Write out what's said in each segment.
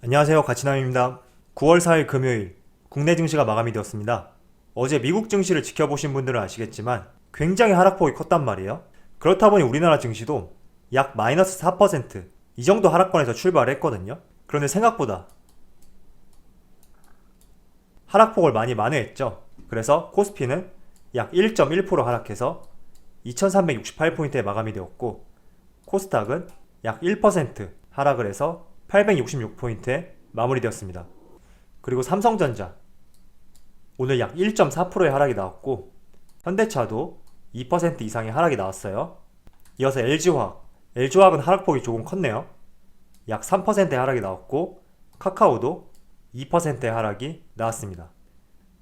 안녕하세요, 가치남입니다. 9월 4일 금요일 국내 증시가 마감이 되었습니다. 어제 미국 증시를 지켜보신 분들은 아시겠지만 굉장히 하락폭이 컸단 말이에요. 그렇다 보니 우리나라 증시도 약 마이너스 4%, 이 정도 하락권에서 출발을 했거든요. 그런데 생각보다 하락폭을 많이 만회했죠. 그래서 코스피는 약 1.1% 하락해서 2368포인트에 마감이 되었고, 코스닥은 약 1% 하락을 해서 866포인트에 마무리되었습니다. 그리고 삼성전자 오늘 약 1.4%의 하락이 나왔고, 현대차도 2% 이상의 하락이 나왔어요. 이어서 LG화학은 하락폭이 조금 컸네요. 약 3%의 하락이 나왔고, 카카오도 2%의 하락이 나왔습니다.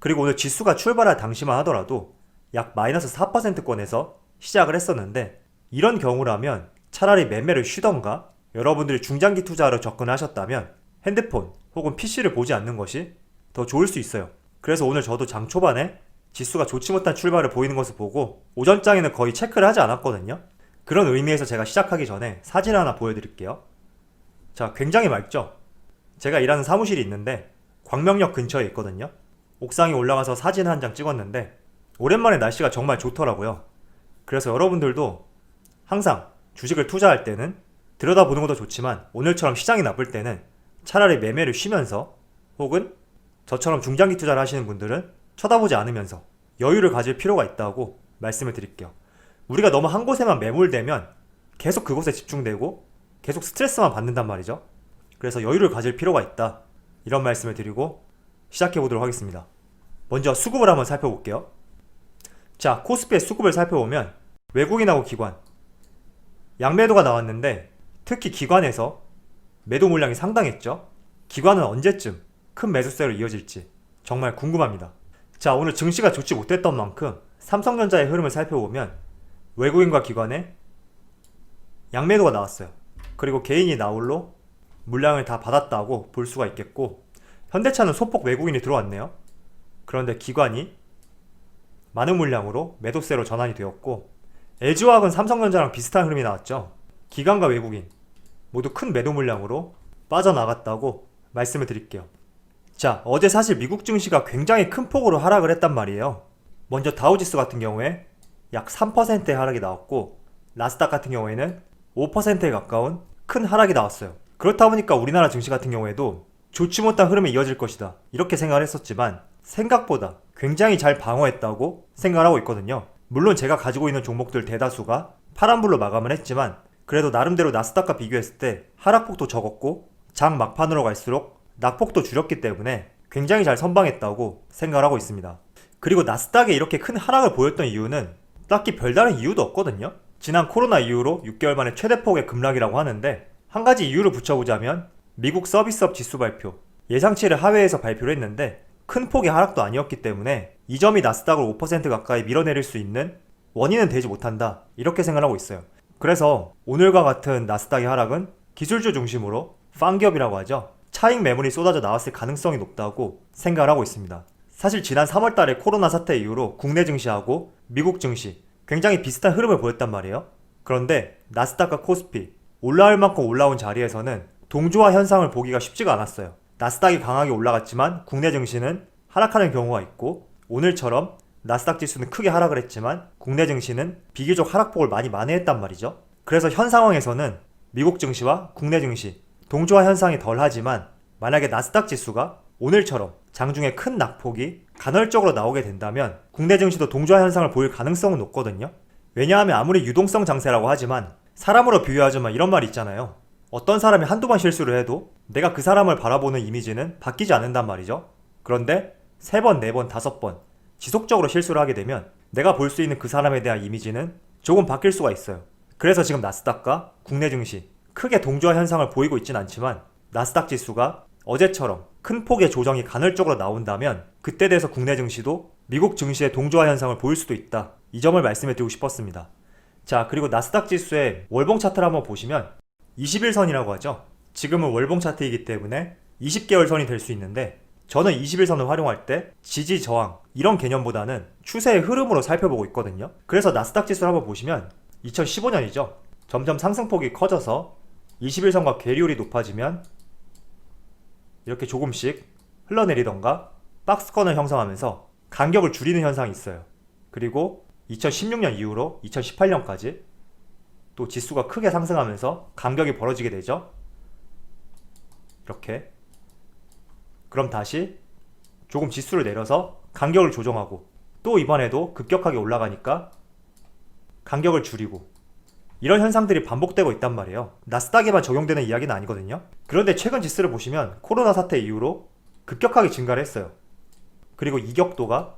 그리고 오늘 지수가 출발할 당시만 하더라도 약 마이너스 4%권에서 시작을 했었는데, 이런 경우라면 차라리 매매를 쉬던가 여러분들이 중장기 투자로 접근하셨다면 핸드폰 혹은 PC를 보지 않는 것이 더 좋을 수 있어요. 그래서 오늘 저도 장 초반에 지수가 좋지 못한 출발을 보이는 것을 보고 오전장에는 거의 체크를 하지 않았거든요. 그런 의미에서 제가 시작하기 전에 사진 하나 보여드릴게요. 자, 굉장히 맑죠? 제가 일하는 사무실이 있는데 광명역 근처에 있거든요. 옥상에 올라가서 사진 한 장 찍었는데 오랜만에 날씨가 정말 좋더라고요. 그래서 여러분들도 항상 주식을 투자할 때는 들여다보는 것도 좋지만 오늘처럼 시장이 나쁠 때는 차라리 매매를 쉬면서, 혹은 저처럼 중장기 투자를 하시는 분들은 쳐다보지 않으면서 여유를 가질 필요가 있다고 말씀을 드릴게요. 우리가 너무 한 곳에만 매몰되면 계속 그곳에 집중되고 계속 스트레스만 받는단 말이죠. 그래서 여유를 가질 필요가 있다, 이런 말씀을 드리고 시작해 보도록 하겠습니다. 먼저 수급을 한번 살펴볼게요. 자, 코스피의 수급을 살펴보면 외국인하고 기관 양매도가 나왔는데, 특히 기관에서 매도 물량이 상당했죠. 기관은 언제쯤 큰 매수세로 이어질지 정말 궁금합니다. 자, 오늘 증시가 좋지 못했던 만큼 삼성전자의 흐름을 살펴보면 외국인과 기관의 양매도가 나왔어요. 그리고 개인이 나홀로 물량을 다 받았다고 볼 수가 있겠고, 현대차는 소폭 외국인이 들어왔네요. 그런데 기관이 많은 물량으로 매도세로 전환이 되었고, LG화학은 삼성전자랑 비슷한 흐름이 나왔죠. 기관과 외국인 모두 큰 매도 물량으로 빠져나갔다고 말씀을 드릴게요. 자, 어제 사실 미국 증시가 굉장히 큰 폭으로 하락을 했단 말이에요. 먼저 다우지수 같은 경우에 약 3%의 하락이 나왔고, 나스닥 같은 경우에는 5%에 가까운 큰 하락이 나왔어요. 그렇다 보니까 우리나라 증시 같은 경우에도 좋지 못한 흐름이 이어질 것이다, 이렇게 생각을 했었지만 생각보다 굉장히 잘 방어했다고 생각을 하고 있거든요. 물론 제가 가지고 있는 종목들 대다수가 파란불로 마감을 했지만 그래도 나름대로 나스닥과 비교했을 때 하락폭도 적었고 장 막판으로 갈수록 낙폭도 줄였기 때문에 굉장히 잘 선방했다고 생각을 하고 있습니다. 그리고 나스닥에 이렇게 큰 하락을 보였던 이유는 딱히 별다른 이유도 없거든요. 지난 코로나 이후로 6개월 만에 최대폭의 급락이라고 하는데, 한 가지 이유를 붙여보자면 미국 서비스업 지수 발표, 예상치를 하회해서 발표를 했는데 큰 폭의 하락도 아니었기 때문에 이 점이 나스닥을 5% 가까이 밀어내릴 수 있는 원인은 되지 못한다, 이렇게 생각하고 있어요. 그래서 오늘과 같은 나스닥의 하락은 기술주 중심으로 팡기업이라고 하죠. 차익 매물이 쏟아져 나왔을 가능성이 높다고 생각을 하고 있습니다. 사실 지난 3월달에 코로나 사태 이후로 국내 증시하고 미국 증시 굉장히 비슷한 흐름을 보였단 말이에요. 그런데 나스닥과 코스피 올라올 만큼 올라온 자리에서는 동조화 현상을 보기가 쉽지가 않았어요. 나스닥이 강하게 올라갔지만 국내 증시는 하락하는 경우가 있고, 오늘처럼 나스닥 지수는 크게 하락을 했지만 국내 증시는 비교적 하락폭을 많이 만회했단 말이죠. 그래서 현 상황에서는 미국 증시와 국내 증시 동조화 현상이 덜하지만, 만약에 나스닥 지수가 오늘처럼 장중에 큰 낙폭이 간헐적으로 나오게 된다면 국내 증시도 동조화 현상을 보일 가능성은 높거든요. 왜냐하면 아무리 유동성 장세라고 하지만 사람으로 비유하자면 이런 말이 있잖아요. 어떤 사람이 한두 번 실수를 해도 내가 그 사람을 바라보는 이미지는 바뀌지 않는단 말이죠. 그런데 3번, 4번, 5번 지속적으로 실수를 하게 되면 내가 볼 수 있는 그 사람에 대한 이미지는 조금 바뀔 수가 있어요. 그래서 지금 나스닥과 국내 증시 크게 동조화 현상을 보이고 있진 않지만, 나스닥 지수가 어제처럼 큰 폭의 조정이 간헐적으로 나온다면 그때 돼서 국내 증시도 미국 증시의 동조화 현상을 보일 수도 있다, 이 점을 말씀해 드리고 싶었습니다. 자, 그리고 나스닥 지수의 월봉 차트를 한번 보시면 21선이라고 하죠. 지금은 월봉 차트이기 때문에 20개월 선이 될 수 있는데, 저는 21선을 활용할 때 지지 저항 이런 개념보다는 추세의 흐름으로 살펴보고 있거든요. 그래서 나스닥 지수를 한번 보시면 2015년이죠. 점점 상승폭이 커져서 21선과 괴리율이 높아지면 이렇게 조금씩 흘러내리던가 박스권을 형성하면서 간격을 줄이는 현상이 있어요. 그리고 2016년 이후로 2018년까지 또 지수가 크게 상승하면서 간격이 벌어지게 되죠. 이렇게. 그럼 다시 조금 지수를 내려서 간격을 조정하고 또 이번에도 급격하게 올라가니까 간격을 줄이고, 이런 현상들이 반복되고 있단 말이에요. 나스닥에만 적용되는 이야기는 아니거든요. 그런데 최근 지수를 보시면 코로나 사태 이후로 급격하게 증가를 했어요. 그리고 이격도가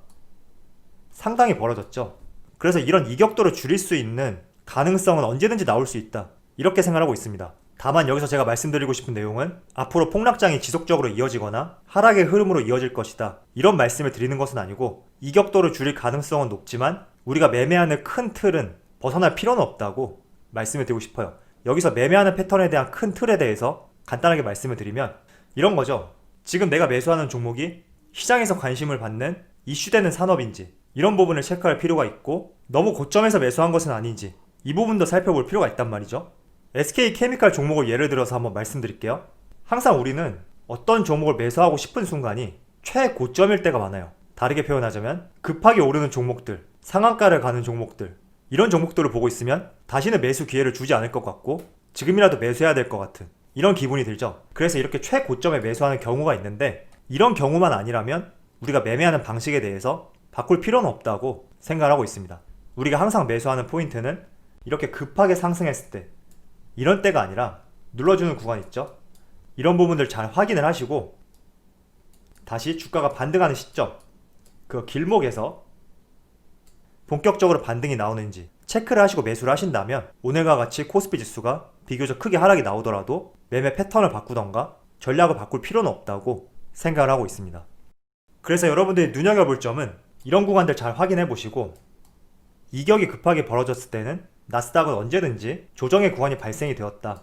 상당히 벌어졌죠. 그래서 이런 이격도를 줄일 수 있는 가능성은 언제든지 나올 수 있다, 이렇게 생각하고 있습니다. 다만 여기서 제가 말씀드리고 싶은 내용은 앞으로 폭락장이 지속적으로 이어지거나 하락의 흐름으로 이어질 것이다, 이런 말씀을 드리는 것은 아니고, 이격도를 줄일 가능성은 높지만 우리가 매매하는 큰 틀은 벗어날 필요는 없다고 말씀을 드리고 싶어요. 여기서 매매하는 패턴에 대한 큰 틀에 대해서 간단하게 말씀을 드리면 이런 거죠. 지금 내가 매수하는 종목이 시장에서 관심을 받는 이슈되는 산업인지, 이런 부분을 체크할 필요가 있고, 너무 고점에서 매수한 것은 아닌지 이 부분도 살펴볼 필요가 있단 말이죠. SK케미칼 종목을 예를 들어서 한번 말씀드릴게요. 항상 우리는 어떤 종목을 매수하고 싶은 순간이 최고점일 때가 많아요. 다르게 표현하자면 급하게 오르는 종목들, 상한가를 가는 종목들, 이런 종목들을 보고 있으면 다시는 매수 기회를 주지 않을 것 같고 지금이라도 매수해야 될 것 같은 이런 기분이 들죠. 그래서 이렇게 최고점에 매수하는 경우가 있는데, 이런 경우만 아니라면 우리가 매매하는 방식에 대해서 바꿀 필요는 없다고 생각하고 있습니다. 우리가 항상 매수하는 포인트는 이렇게 급하게 상승했을 때, 이런 때가 아니라 눌러주는 구간 있죠. 이런 부분들 잘 확인을 하시고 다시 주가가 반등하는 시점, 그 길목에서 본격적으로 반등이 나오는지 체크를 하시고 매수를 하신다면 오늘과 같이 코스피 지수가 비교적 크게 하락이 나오더라도 매매 패턴을 바꾸던가 전략을 바꿀 필요는 없다고 생각을 하고 있습니다. 그래서 여러분들이 눈여겨볼 점은 이런 구간들 잘 확인해 보시고, 이격이 급하게 벌어졌을 때는 나스닥은 언제든지 조정의 구간이 발생이 되었다,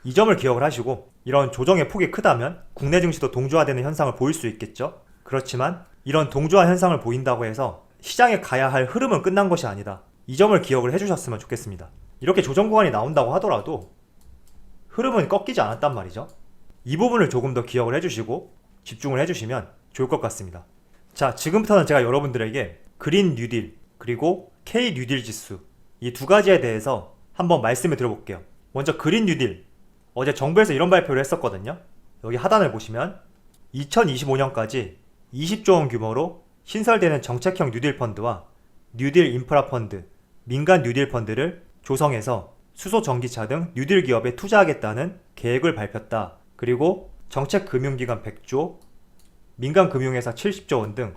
이 점을 기억을 하시고, 이런 조정의 폭이 크다면 국내 증시도 동조화되는 현상을 보일 수 있겠죠. 그렇지만 이런 동조화 현상을 보인다고 해서 시장에 가야 할 흐름은 끝난 것이 아니다, 이 점을 기억을 해주셨으면 좋겠습니다. 이렇게 조정 구간이 나온다고 하더라도 흐름은 꺾이지 않았단 말이죠. 이 부분을 조금 더 기억을 해주시고 집중을 해주시면 좋을 것 같습니다. 자, 지금부터는 제가 여러분들에게 그린 뉴딜 그리고 K 뉴딜 지수, 이 두 가지에 대해서 한번 말씀을 드려볼게요. 먼저 그린 뉴딜, 어제 정부에서 이런 발표를 했었거든요. 여기 하단을 보시면 2025년까지 20조 원 규모로 신설되는 정책형 뉴딜 펀드와 뉴딜 인프라 펀드, 민간 뉴딜 펀드를 조성해서 수소 전기차 등 뉴딜 기업에 투자하겠다는 계획을 밝혔다. 그리고 정책금융기관 100조, 민간금융회사 70조 원 등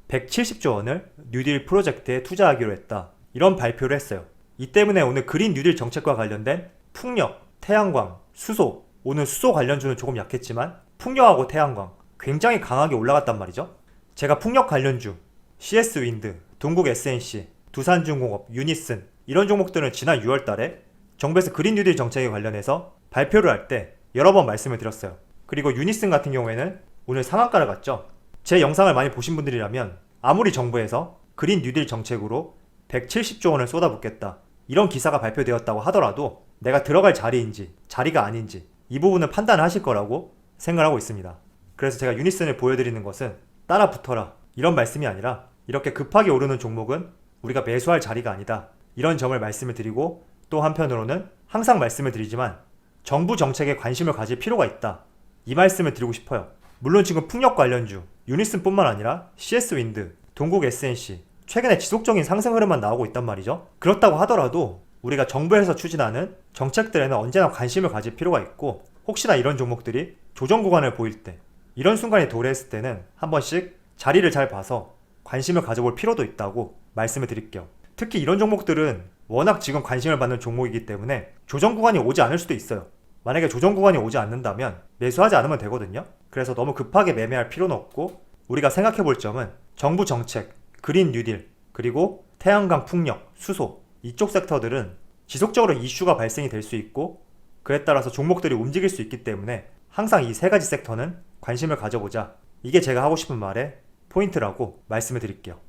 170조 원을 뉴딜 프로젝트에 투자하기로 했다, 이런 발표를 했어요. 이 때문에 오늘 그린 뉴딜 정책과 관련된 풍력, 태양광, 수소, 오늘 수소 관련주는 조금 약했지만 풍력하고 태양광 굉장히 강하게 올라갔단 말이죠. 제가 풍력 관련주 CS윈드, 동국 SNC, 두산중공업, 유니슨, 이런 종목들은 지난 6월달에 정부에서 그린 뉴딜 정책에 관련해서 발표를 할 때 여러 번 말씀을 드렸어요. 그리고 유니슨 같은 경우에는 오늘 상한가를 갔죠. 제 영상을 많이 보신 분들이라면 아무리 정부에서 그린 뉴딜 정책으로 170조 원을 쏟아붓겠다, 이런 기사가 발표되었다고 하더라도 내가 들어갈 자리인지 자리가 아닌지 이 부분을 판단하실 거라고 생각하고 있습니다. 그래서 제가 유니슨을 보여드리는 것은 따라 붙어라, 이런 말씀이 아니라 이렇게 급하게 오르는 종목은 우리가 매수할 자리가 아니다, 이런 점을 말씀을 드리고, 또 한편으로는 항상 말씀을 드리지만 정부 정책에 관심을 가질 필요가 있다, 이 말씀을 드리고 싶어요. 물론 지금 풍력 관련주 유니슨 뿐만 아니라 CS윈드, 동국 SNC 최근에 지속적인 상승 흐름만 나오고 있단 말이죠. 그렇다고 하더라도 우리가 정부에서 추진하는 정책들에는 언제나 관심을 가질 필요가 있고, 혹시나 이런 종목들이 조정 구간을 보일 때, 이런 순간이 도래했을 때는 한 번씩 자리를 잘 봐서 관심을 가져볼 필요도 있다고 말씀을 드릴게요. 특히 이런 종목들은 워낙 지금 관심을 받는 종목이기 때문에 조정 구간이 오지 않을 수도 있어요. 만약에 조정 구간이 오지 않는다면 매수하지 않으면 되거든요. 그래서 너무 급하게 매매할 필요는 없고, 우리가 생각해 볼 점은 정부 정책, 그린 뉴딜, 그리고 태양광, 풍력, 수소, 이쪽 섹터들은 지속적으로 이슈가 발생이 될 수 있고, 그에 따라서 종목들이 움직일 수 있기 때문에 항상 이 세 가지 섹터는 관심을 가져보자, 이게 제가 하고 싶은 말의 포인트라고 말씀을 드릴게요.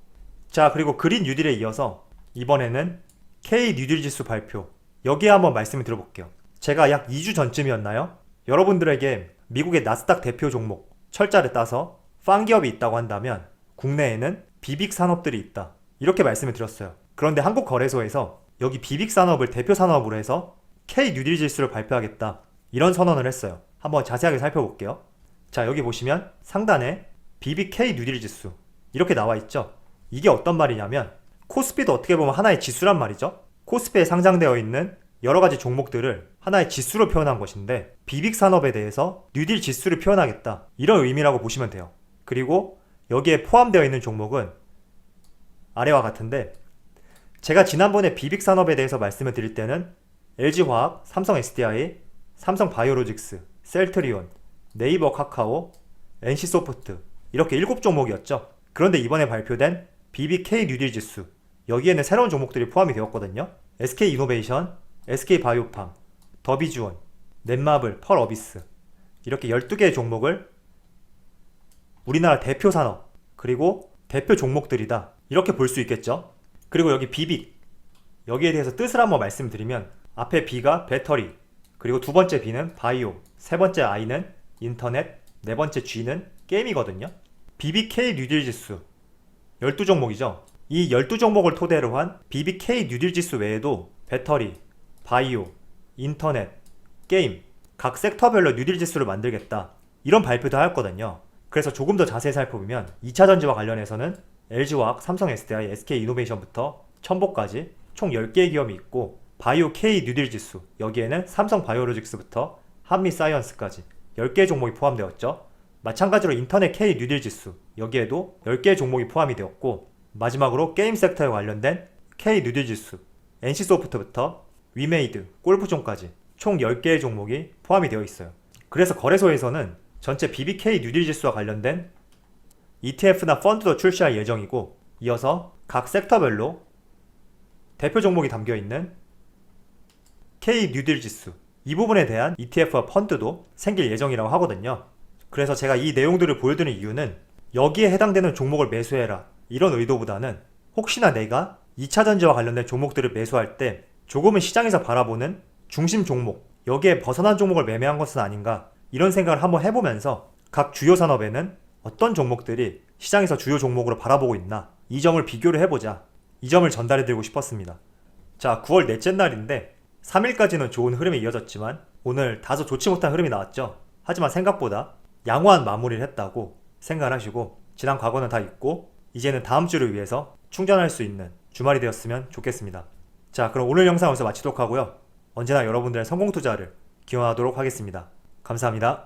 자, 그리고 그린 뉴딜에 이어서 이번에는 K 뉴딜 지수 발표, 여기에 한번 말씀을 드려볼게요. 제가 약 2주 전쯤이었나요? 여러분들에게 미국의 나스닥 대표 종목 철자를 따서 팡기업이 있다고 한다면 국내에는 비빅 산업들이 있다. 이렇게 말씀을 드렸어요. 그런데 한국거래소에서 여기 비빅 산업을 대표 산업으로 해서 K 뉴딜 지수를 발표하겠다. 이런 선언을 했어요. 한번 자세하게 살펴볼게요. 자, 여기 보시면 상단에 비빅 K 뉴딜 지수 이렇게 나와 있죠. 이게 어떤 말이냐면 코스피도 어떻게 보면 하나의 지수란 말이죠. 코스피에 상장되어 있는 여러 가지 종목들을 하나의 지수로 표현한 것인데 비빅 산업에 대해서 뉴딜 지수를 표현하겠다. 이런 의미라고 보시면 돼요. 그리고 여기에 포함되어 있는 종목은 아래와 같은데 제가 지난번에 비빅 산업에 대해서 말씀을 드릴 때는 LG화학, 삼성 SDI, 삼성 바이오로직스, 셀트리온, 네이버 카카오, NC소프트 이렇게 7종목이었죠. 그런데 이번에 발표된 BBK 뉴딜 지수 여기에는 새로운 종목들이 포함이 되었거든요. SK이노베이션, SK바이오팜, 더비주원, 넷마블, 펄어비스 이렇게 12개의 종목을 우리나라 대표 산업 그리고 대표 종목들이다 이렇게 볼 수 있겠죠. 그리고 여기 비빅 여기에 대해서 뜻을 한번 말씀드리면 앞에 B가 배터리 그리고 두 번째 B는 바이오 세 번째 I는 인터넷 네 번째 G는 게임이거든요. BBK 뉴딜 지수 12종목이죠. 이 12종목을 토대로 한 BBK 뉴딜 지수 외에도 배터리, 바이오, 인터넷, 게임 각 섹터별로 뉴딜 지수를 만들겠다 이런 발표도 하였거든요. 그래서 조금 더 자세히 살펴보면 2차전지와 관련해서는 LG화학, 삼성 SDI, SK이노베이션부터 첨보까지 총 10개의 기업이 있고 바이오 K 뉴딜 지수 여기에는 삼성 바이오로직스부터 한미사이언스까지 10개의 종목이 포함되었죠. 마찬가지로 인터넷 K 뉴딜 지수 여기에도 10개의 종목이 포함이 되었고 마지막으로 게임 섹터에 관련된 K 뉴딜 지수 NC소프트부터 위메이드, 골프존까지 총 10개의 종목이 포함이 되어 있어요. 그래서 거래소에서는 전체 BBK 뉴딜 지수와 관련된 ETF나 펀드도 출시할 예정이고 이어서 각 섹터별로 대표 종목이 담겨있는 K 뉴딜 지수 이 부분에 대한 ETF와 펀드도 생길 예정이라고 하거든요. 그래서 제가 이 내용들을 보여드리는 이유는 여기에 해당되는 종목을 매수해라 이런 의도보다는 혹시나 내가 2차전지와 관련된 종목들을 매수할 때 조금은 시장에서 바라보는 중심 종목 여기에 벗어난 종목을 매매한 것은 아닌가 이런 생각을 한번 해보면서 각 주요 산업에는 어떤 종목들이 시장에서 주요 종목으로 바라보고 있나 이 점을 비교를 해보자 이 점을 전달해드리고 싶었습니다. 자, 9월 넷째 날인데 3일까지는 좋은 흐름이 이어졌지만 오늘 다소 좋지 못한 흐름이 나왔죠. 하지만 생각보다 양호한 마무리를 했다고 생각을 하시고 지난 과거는 다 잊고 이제는 다음 주를 위해서 충전할 수 있는 주말이 되었으면 좋겠습니다. 자, 그럼 오늘 영상 여기서 마치도록 하고요. 언제나 여러분들의 성공 투자를 기원하도록 하겠습니다. 감사합니다.